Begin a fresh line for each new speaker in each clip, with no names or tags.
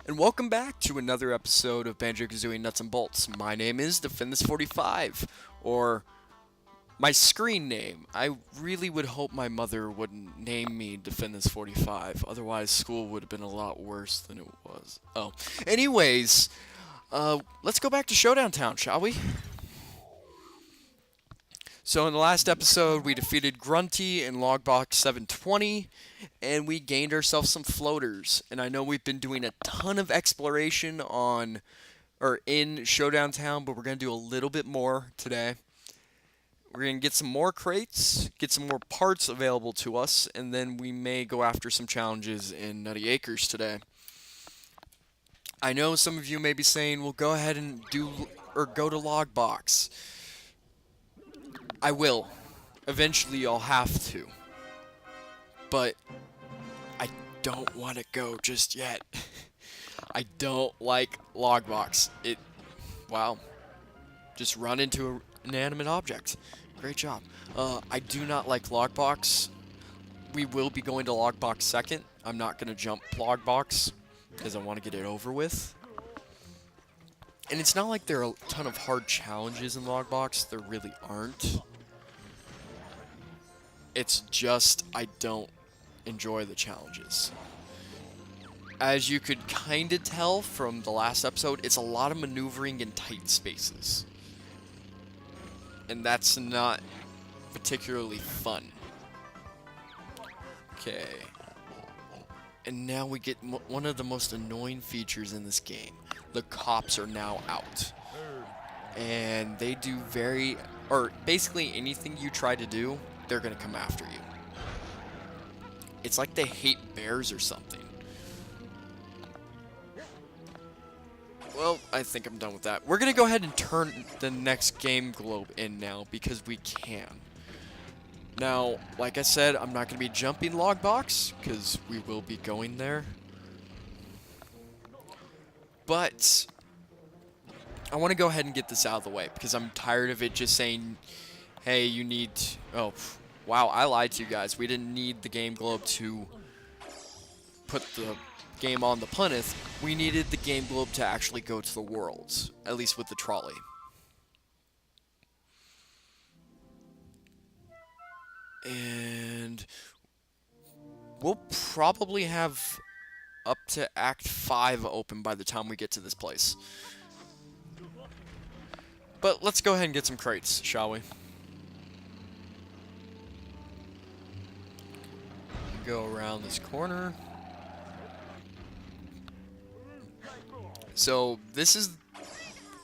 and welcome back to another episode of Banjo Kazooie Nuts and Bolts. My name is Defend45, or my screen name. I really would hope my mother wouldn't name me Defend45, otherwise school would have been a lot worse than it was. Oh, anyways, let's go back to Showdown Town, shall we? So in the last episode, we defeated Grunty in Logbox 720, and we gained ourselves some floaters. And I know we've been doing a ton of exploration in Showdown Town, but we're going to do a little bit more today. We're going to get some more crates, get some more parts available to us, and then we may go after some challenges in Nutty Acres today. I know some of you may be saying, well, go ahead and go to Logbox. I will. Eventually, I'll have to. But I don't want to go just yet. I don't like Logbox. Wow. Just run into an inanimate object. Great job. I do not like Logbox. We will be going to Logbox second. I'm not going to jump Logbox because I want to get it over with. And it's not like there are a ton of hard challenges in Logbox. There really aren't. It's just I don't enjoy the challenges. As you could kind of tell from the last episode, it's a lot of maneuvering in tight spaces. And that's not particularly fun. Okay. And now we get one of the most annoying features in this game. The cops are now out. And they do basically anything you try to do, they're gonna come after you. It's like they hate bears or something. Well, I think I'm done with that. We're gonna go ahead and turn the next game globe in now because we can. Now, like I said, I'm not gonna be jumping Logbox because we will be going there. But I want to go ahead and get this out of the way because I'm tired of it just saying, hey, you need... Oh, wow, I lied to you guys. We didn't need the game globe to put the game on the Plymouth. We needed the game globe to actually go to the worlds, at least with the trolley. And we'll probably have up to Act 5 open by the time we get to this place. But let's go ahead and get some crates, shall we? Go around this corner. So this is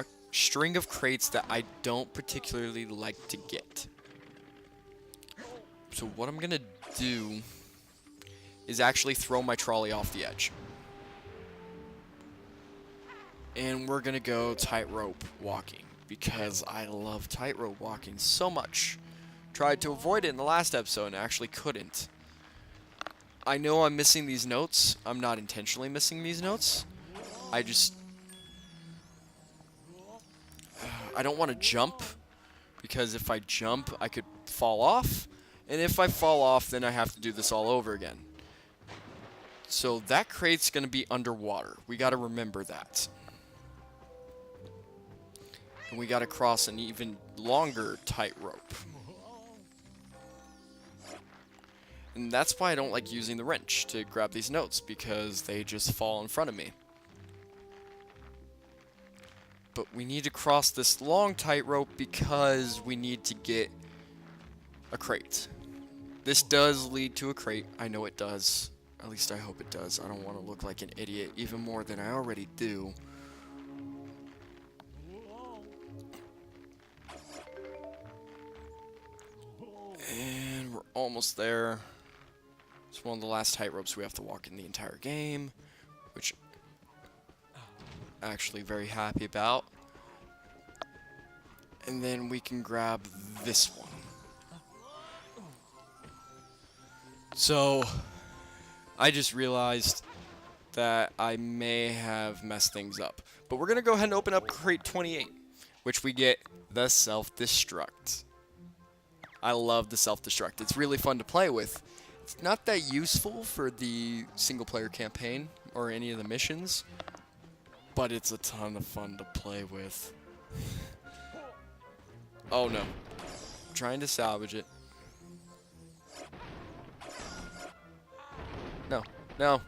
a string of crates that I don't particularly like to get. So what I'm gonna do is actually throw my trolley off the edge. And we're gonna go tightrope walking because I love tightrope walking so much. Tried to avoid it in the last episode and actually couldn't. I know I'm missing these notes. I'm not intentionally missing these notes. I don't want to jump because if I jump, I could fall off. And if I fall off, then I have to do this all over again. So that crate's going to be underwater. We got to remember that. And we got to cross an even longer tightrope. And that's why I don't like using the wrench to grab these notes, because they just fall in front of me. But we need to cross this long tightrope because we need to get a crate. This does lead to a crate. I know it does. At least I hope it does. I don't want to look like an idiot even more than I already do. And we're almost there. It's one of the last tightropes we have to walk in the entire game, which I'm actually very happy about. And then we can grab this one. So I just realized that I may have messed things up. But we're going to go ahead and open up crate 28, which we get the self-destruct. I love the self-destruct. It's really fun to play with. It's not that useful for the single-player campaign or any of the missions, but it's a ton of fun to play with. Oh no. I'm trying to salvage it. No, no.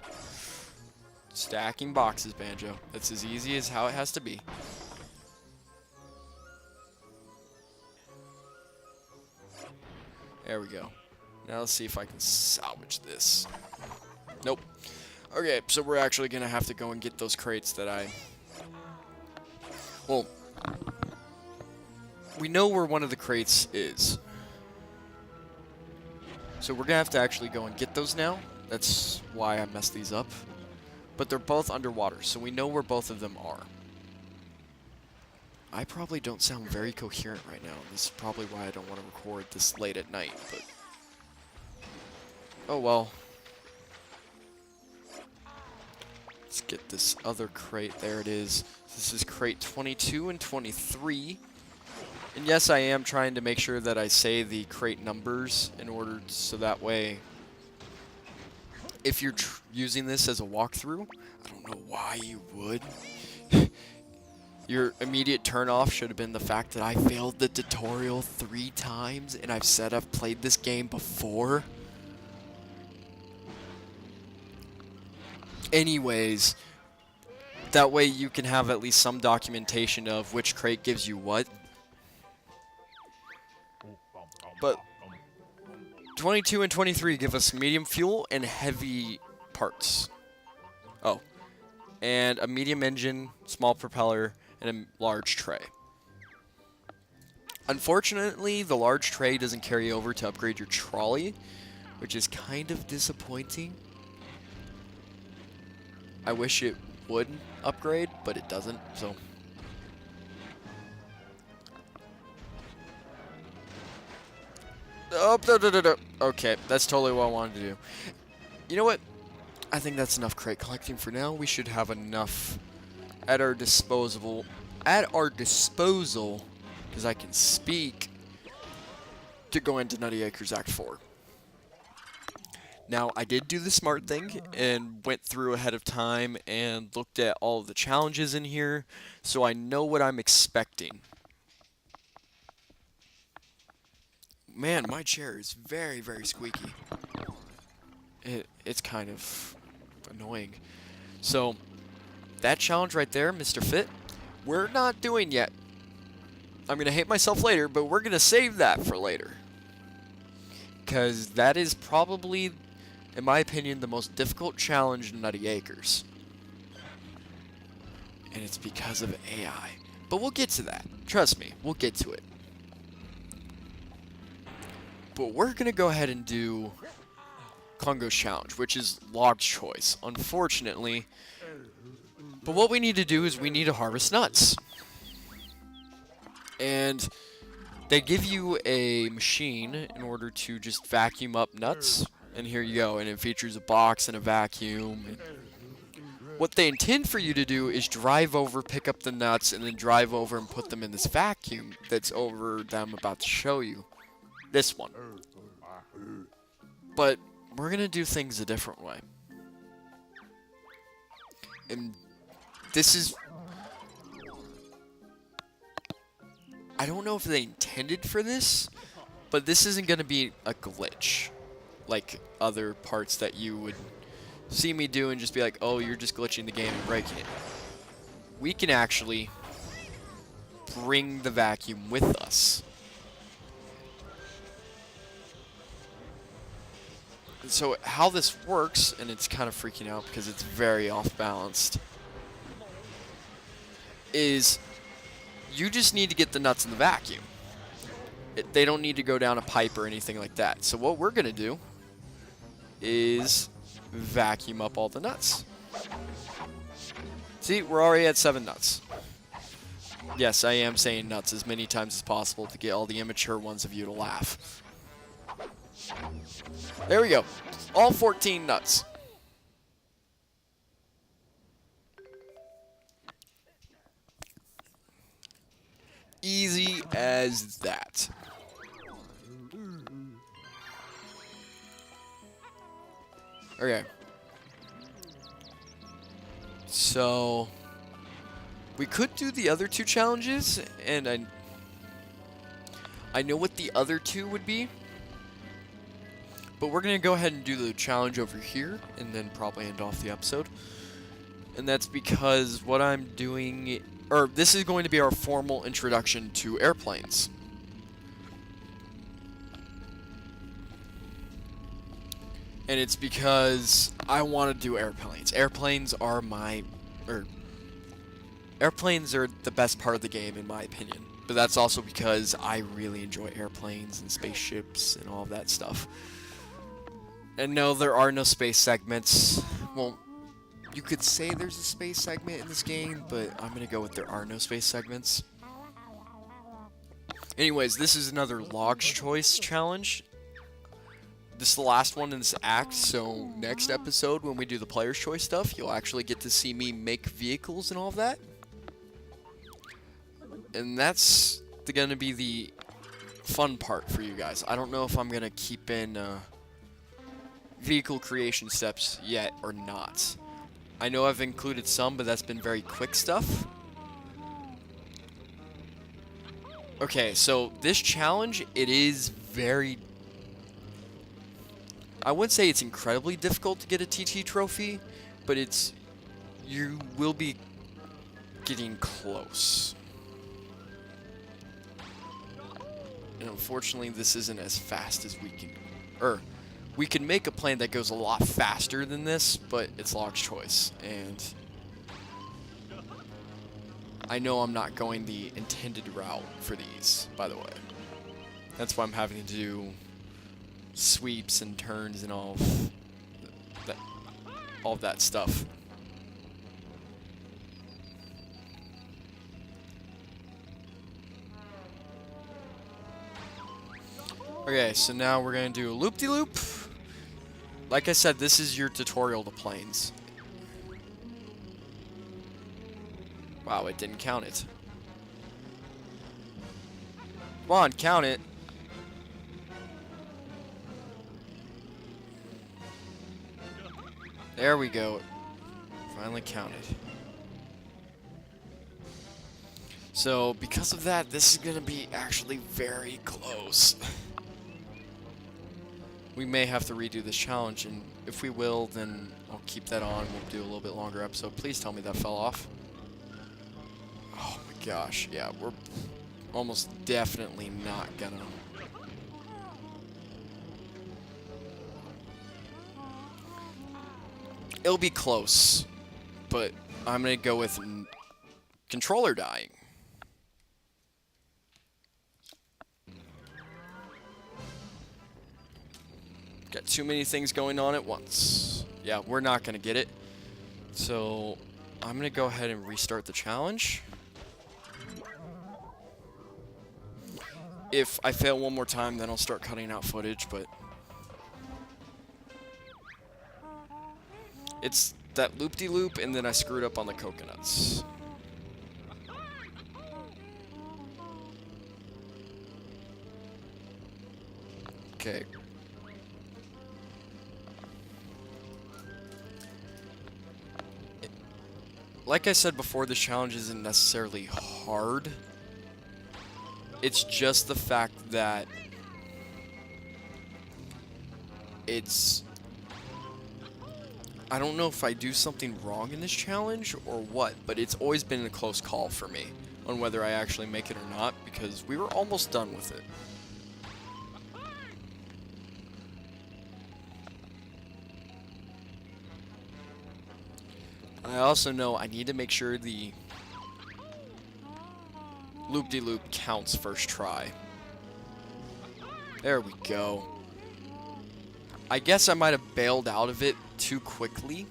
Stacking boxes, Banjo. That's as easy as how it has to be. There we go. Now let's see if I can salvage this. Nope. Okay, so we're actually going to have to go and get those crates that Well, we know where one of the crates is. So we're going to have to actually go and get those now. That's why I messed these up. But they're both underwater, so we know where both of them are. I probably don't sound very coherent right now. This is probably why I don't want to record this late at night, but... oh well. Let's get this other crate. There it is. This is crate 22 and 23. And yes, I am trying to make sure that I say the crate numbers in order so that way, if you're using this as a walkthrough, I don't know why you would. Your immediate turnoff should have been the fact that I failed the tutorial 3 times, and I've said I've played this game before. Anyways, that way you can have at least some documentation of which crate gives you what. But 22 and 23 give us medium fuel and heavy parts. Oh. And a medium engine, small propeller, and a large tray. Unfortunately, the large tray doesn't carry over to upgrade your trolley, which is kind of disappointing. I wish it would upgrade, but it doesn't, so... oh, no. Okay, that's totally what I wanted to do. You know what? I think that's enough crate collecting for now. We should have enough at our disposal, because I can speak, to go into Nutty Acres Act 4. Now, I did do the smart thing and went through ahead of time and looked at all of the challenges in here, so I know what I'm expecting. Man, my chair is very, very squeaky. It's kind of annoying. So, that challenge right there, Mr. Fit, we're not doing yet. I'm going to hate myself later, but we're going to save that for later. Because that is probably, in my opinion, the most difficult challenge in Nutty Acres. And it's because of AI. But we'll get to that. Trust me, we'll get to it. But we're going to go ahead and do Congo's challenge, which is logged choice, unfortunately. But what we need to do is we need to harvest nuts. And they give you a machine in order to just vacuum up nuts. And here you go. And it features a box and a vacuum. And what they intend for you to do is drive over, pick up the nuts, and then drive over and put them in this vacuum that's over that I'm about to show you. This one. But we're going to do things a different way. And this is... I don't know if they intended for this, but this isn't going to be a glitch like other parts that you would see me do and just be like, oh, you're just glitching the game and breaking it. We can actually bring the vacuum with us. So how this works, and it's kind of freaking out because it's very off-balanced, is you just need to get the nuts in the vacuum. They don't need to go down a pipe or anything like that. So what we're going to do is vacuum up all the nuts. See, we're already at 7 nuts. Yes, I am saying nuts as many times as possible to get all the immature ones of you to laugh. There we go. All 14 nuts. Easy as that. Okay. So we could do the other two challenges, and I know what the other two would be. But we're going to go ahead and do the challenge over here, and then probably end off the episode. And that's because what I'm doing, or this is going to be our formal introduction to airplanes. And it's because I want to do airplanes. Airplanes are airplanes are the best part of the game, in my opinion. But that's also because I really enjoy airplanes and spaceships and all of that stuff. And no, there are no space segments. Well, you could say there's a space segment in this game, but I'm going to go with there are no space segments. Anyways, this is another Log's Choice challenge. This is the last one in this act, so next episode when we do the Player's Choice stuff, you'll actually get to see me make vehicles and all of that. And that's going to be the fun part for you guys. I don't know if I'm going to keep in vehicle creation steps yet or not. I know I've included some, but that's been very quick stuff. Okay, so this challenge, it is very... I wouldn't say it's incredibly difficult to get a TT trophy, but you will be getting close. And unfortunately, this isn't as fast as we can... we can make a plane that goes a lot faster than this, but it's Log's Choice, and I know I'm not going the intended route for these, by the way. That's why I'm having to do sweeps and turns and all of that stuff. Okay, so now we're going to do a loop-de-loop. Like I said, this is your tutorial to planes. Wow, it didn't count it. Come on, count it. There we go. Finally counted. So, because of that, this is going to be actually very close. We may have to redo this challenge, and if we will, then I'll keep that on. We'll do a little bit longer episode. Please tell me that fell off. Oh my gosh, yeah, we're almost definitely not gonna. It'll be close, but I'm gonna go with controller dying. Got too many things going on at once. Yeah, we're not going to get it. So, I'm going to go ahead and restart the challenge. If I fail one more time, then I'll start cutting out footage, but... it's that loop-de-loop, and then I screwed up on the coconuts. Okay. Like I said before, this challenge isn't necessarily hard. It's just the fact that it's... I don't know if I do something wrong in this challenge or what, but it's always been a close call for me on whether I actually make it or not, because we were almost done with it. I also know I need to make sure the loop-de-loop counts first try. There we go. I guess I might have bailed out of it too quickly.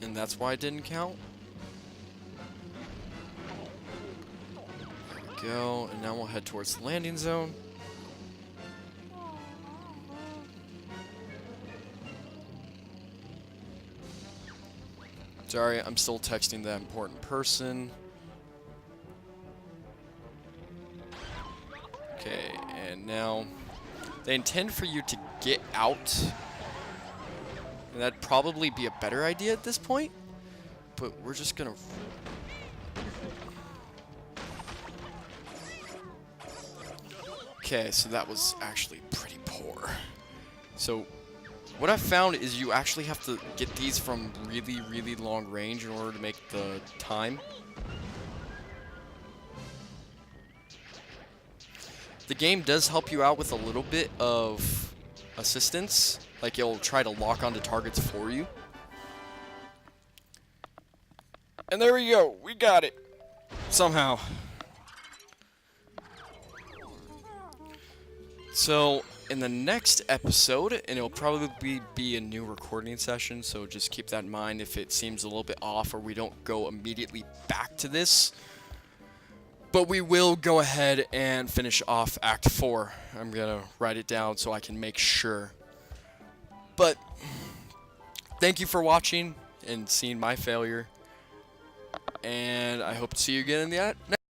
And that's why it didn't count. There we go. And now we'll head towards the landing zone. Sorry, I'm still texting that important person. Okay, and now They intend for you to get out. And that'd probably be a better idea at this point. But we're just gonna... Okay, so that was actually pretty poor. So, what I found is you actually have to get these from really, really long range in order to make the time. The game does help you out with a little bit of assistance. Like, it'll try to lock onto targets for you. And there we go. We got it. Somehow. So, in the next episode, and it'll probably be a new recording session, so just keep that in mind if it seems a little bit off or we don't go immediately back to this. But we will go ahead and finish off Act 4. I'm going to write it down so I can make sure. But, thank you for watching and seeing my failure. And I hope to see you again in the next